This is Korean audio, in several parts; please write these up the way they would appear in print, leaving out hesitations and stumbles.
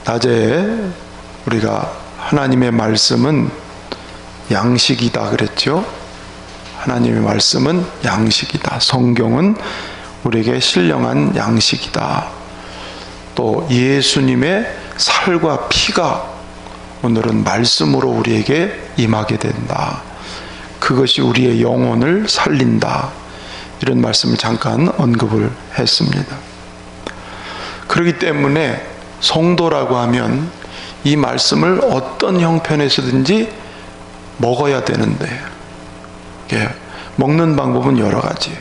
낮에 우리가 하나님의 말씀은 양식이다 그랬죠. 하나님의 말씀은 양식이다. 성경은 우리에게 신령한 양식이다. 또 예수님의 살과 피가 오늘은 말씀으로 우리에게 임하게 된다. 그것이 우리의 영혼을 살린다. 이런 말씀을 잠깐 언급을 했습니다. 그렇기 때문에 성도라고 하면 이 말씀을 어떤 형편에서든지 먹어야 되는데, 먹는 방법은 여러 가지.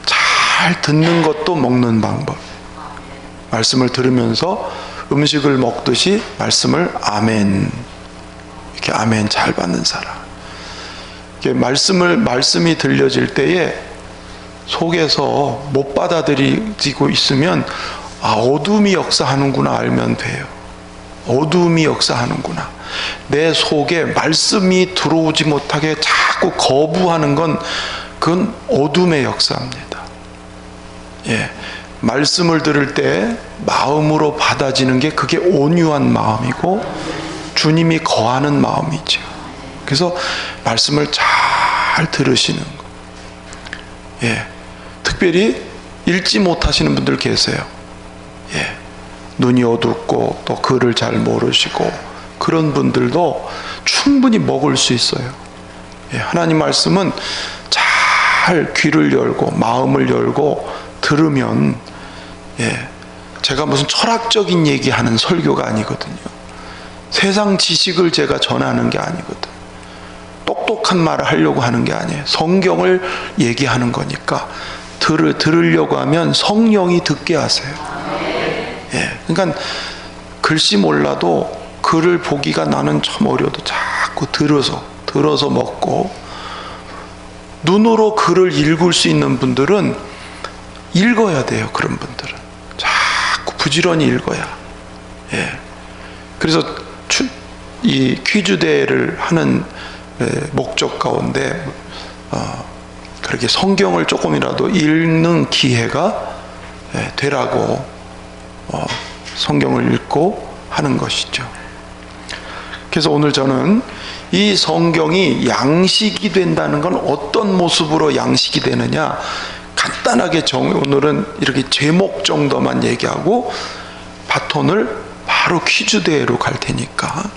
잘 듣는 것도 먹는 방법. 말씀을 들으면서 음식을 먹듯이 말씀을 아멘, 이렇게 아멘 잘 받는 사람. 이렇게 말씀이 들려질 때에 속에서 못 받아들이고 있으면 어둠이 역사하는구나 알면 돼요. 어둠이 역사하는구나. 내 속에 말씀이 들어오지 못하게 자꾸 거부하는 건 그건 어둠의 역사입니다. 말씀을 들을 때 마음으로 받아지는 게 그게 온유한 마음이고 주님이 거하는 마음이죠. 그래서 말씀을 잘 들으시는 거. 특별히 읽지 못하시는 분들 계세요. 눈이 어둡고 또 글을 잘 모르시고 그런 분들도 충분히 먹을 수 있어요. 하나님 말씀은 잘 귀를 열고 마음을 열고 들으면, 제가 무슨 철학적인 얘기하는 설교가 아니거든요. 세상 지식을 제가 전하는 게 아니거든. 똑똑한 말을 하려고 하는 게 아니에요. 성경을 얘기하는 거니까 들으려고 하면 성령이 듣게 하세요. 그러니까 글씨 몰라도 글을 보기가 나는 참 어려도 자꾸 들어서 먹고, 눈으로 글을 읽을 수 있는 분들은 읽어야 돼요. 그런 분들은 자꾸 부지런히 읽어야. 그래서 이 퀴즈 대회를 하는 목적 가운데 그렇게 성경을 조금이라도 읽는 기회가 되라고 성경을 읽고 하는 것이죠. 그래서 오늘 저는 이 성경이 양식이 된다는 건 어떤 모습으로 양식이 되느냐 간단하게 오늘은 이렇게 제목 정도만 얘기하고 바톤을 바로 퀴즈 대회로 갈 테니까.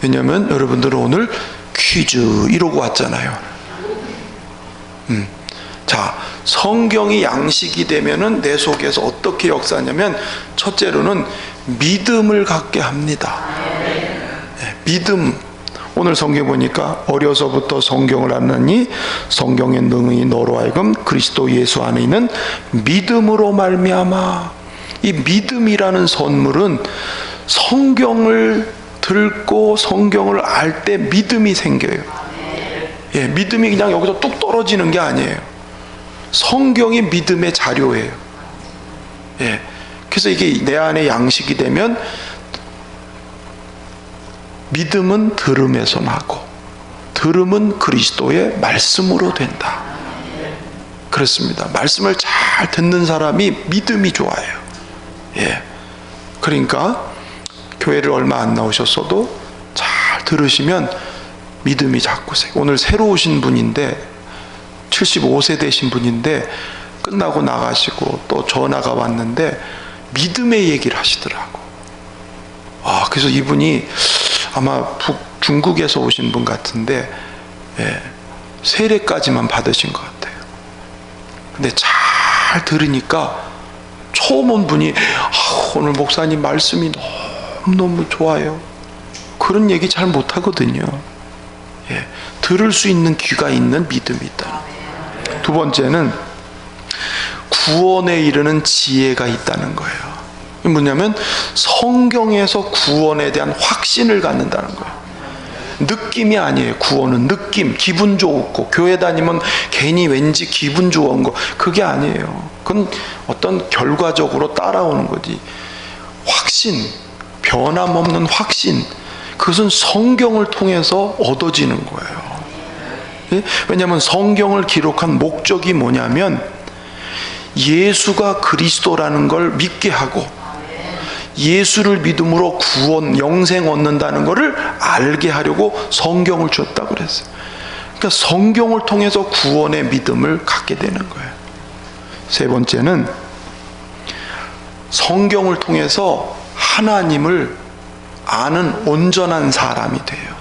왜냐하면 여러분들은 오늘 퀴즈 이러고 왔잖아요. 자, 성경이 양식이 되면은 내 속에서 어떻게 역사하냐면 첫째로는 믿음을 갖게 합니다. 믿음. 오늘 성경 보니까 어려서부터 성경을 알느니 성경의 능히 너로 하여금 그리스도 예수 안에 있는 믿음으로 말미암아. 이 믿음이라는 선물은 성경을 듣고 성경을 알 때 믿음이 생겨요. 믿음이 그냥 여기서 뚝 떨어지는 게 아니에요. 성경이 믿음의 자료예요. 그래서 이게 내 안에 양식이 되면 믿음은 들음에서 나고 들음은 그리스도의 말씀으로 된다. 그렇습니다. 말씀을 잘 듣는 사람이 믿음이 좋아요. 그러니까 교회를 얼마 안 나오셨어도 잘 들으시면 믿음이 자꾸 생겨요. 오늘 새로 오신 분인데 75세 되신 분인데 끝나고 나가시고 또 전화가 왔는데 믿음의 얘기를 하시더라고. 그래서 이분이 아마 중국에서 오신 분 같은데 세례까지만 받으신 것 같아요. 근데 잘 들으니까 처음 온 분이 오늘 목사님 말씀이 너무너무 좋아요. 그런 얘기 잘 못하거든요. 들을 수 있는 귀가 있는 믿음이 있다. 두 번째는 구원에 이르는 지혜가 있다는 거예요. 뭐냐면 성경에서 구원에 대한 확신을 갖는다는 거예요. 느낌이 아니에요. 구원은 느낌, 기분 좋고 교회 다니면 괜히 왠지 기분 좋은 거 그게 아니에요. 그건 어떤 결과적으로 따라오는 거지. 확신, 변함없는 확신, 그것은 성경을 통해서 얻어지는 거예요. 왜냐하면 성경을 기록한 목적이 뭐냐면 예수가 그리스도라는 걸 믿게 하고 예수를 믿음으로 구원, 영생 얻는다는 것을 알게 하려고 성경을 줬다고 그랬어요. 그러니까 성경을 통해서 구원의 믿음을 갖게 되는 거예요. 세 번째는 성경을 통해서 하나님을 아는 온전한 사람이 돼요.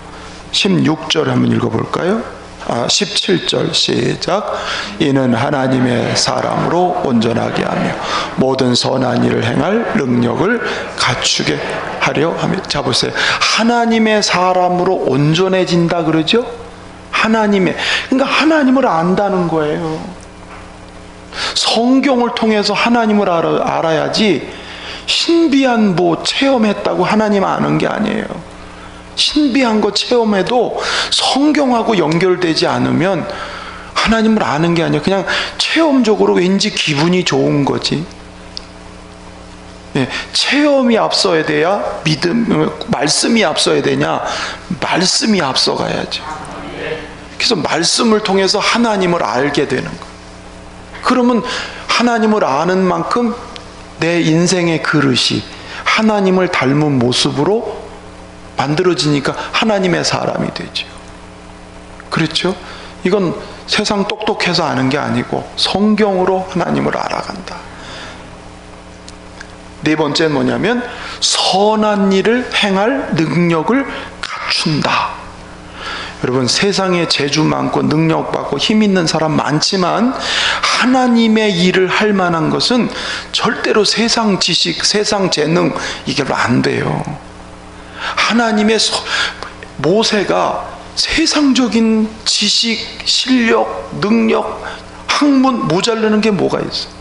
16절 한번 읽어볼까요? 17절 시작. 이는 하나님의 사람으로 온전하게 하며 모든 선한 일을 행할 능력을 갖추게 하려 하며. 자 보세요. 하나님의 사람으로 온전해진다 그러죠? 그러니까 하나님을 안다는 거예요. 성경을 통해서 하나님을 알아야지 신비한 체험했다고 하나님 아는 게 아니에요. 신비한 거 체험해도 성경하고 연결되지 않으면 하나님을 아는 게 아니에요. 그냥 체험적으로 왠지 기분이 좋은 거지. 체험이 앞서야 돼야 말씀이 앞서야 되냐? 말씀이 앞서가야죠. 그래서 말씀을 통해서 하나님을 알게 되는 거예요. 그러면 하나님을 아는 만큼 내 인생의 그릇이 하나님을 닮은 모습으로 만들어지니까 하나님의 사람이 되죠. 그렇죠? 이건 세상 똑똑해서 아는 게 아니고 성경으로 하나님을 알아간다. 네 번째는 뭐냐면 선한 일을 행할 능력을 갖춘다. 여러분, 세상에 재주 많고 능력 받고 힘 있는 사람 많지만 하나님의 일을 할 만한 것은 절대로 세상 지식, 세상 재능 이게 안 돼요. 하나님의 모세가 세상적인 지식, 실력, 능력, 학문 모자르는 게 뭐가 있어요?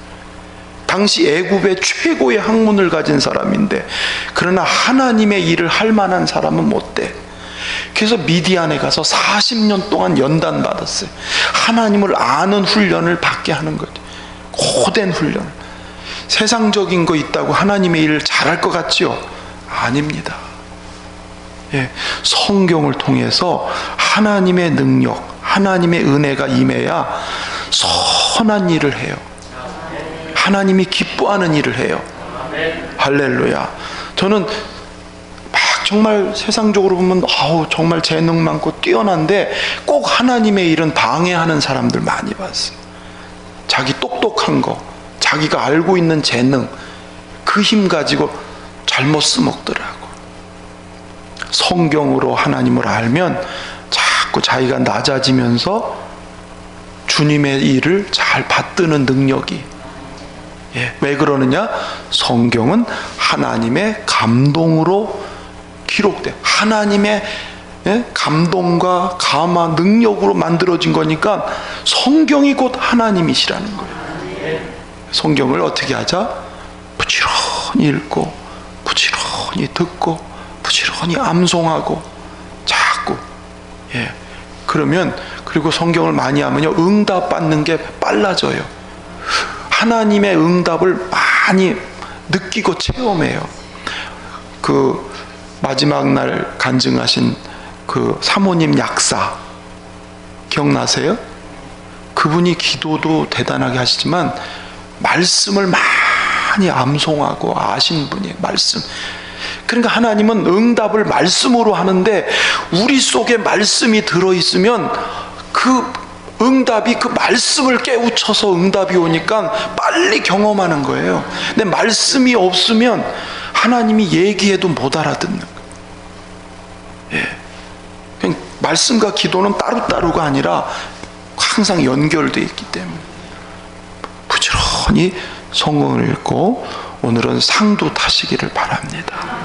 당시 애굽의 최고의 학문을 가진 사람인데 그러나 하나님의 일을 할 만한 사람은 못 돼. 그래서 미디안에 가서 40년 동안 연단 받았어요. 하나님을 아는 훈련을 받게 하는 거죠. 고된 훈련. 세상적인 거 있다고 하나님의 일을 잘할 것 같지요? 아닙니다. 성경을 통해서 하나님의 능력, 하나님의 은혜가 임해야 선한 일을 해요. 하나님이 기뻐하는 일을 해요. 할렐루야. 저는 정말 세상적으로 보면 정말 재능 많고 뛰어난데 꼭 하나님의 일은 방해하는 사람들 많이 봤어요. 자기 똑똑한 거, 자기가 알고 있는 재능, 그 힘 가지고 잘못 쓰먹더라고. 성경으로 하나님을 알면 자꾸 자기가 낮아지면서 주님의 일을 잘 받드는 능력이. 왜 그러느냐? 성경은 하나님의 감동으로 기록돼. 하나님의 감동과 감화, 능력으로 만들어진 거니까 성경이 곧 하나님이시라는 거예요. 성경을 어떻게 하자? 부지런히 읽고 부지런히 듣고 부지런히 암송하고 자꾸 그러면, 그리고 성경을 많이 하면요 응답 받는 게 빨라져요. 하나님의 응답을 많이 느끼고 체험해요. 그 마지막 날 간증하신 그 사모님 약사 기억나세요? 그분이 기도도 대단하게 하시지만 말씀을 많이 암송하고 아신 분이에요. 말씀. 그러니까 하나님은 응답을 말씀으로 하는데 우리 속에 말씀이 들어있으면 그 응답이 그 말씀을 깨우쳐서 응답이 오니까 빨리 경험하는 거예요. 근데 말씀이 없으면 하나님이 얘기해도 못 알아듣는 거예요. 그냥 말씀과 기도는 따로따로가 아니라 항상 연결되어 있기 때문에 부지런히 성경을 읽고 오늘은 상도 타시기를 바랍니다.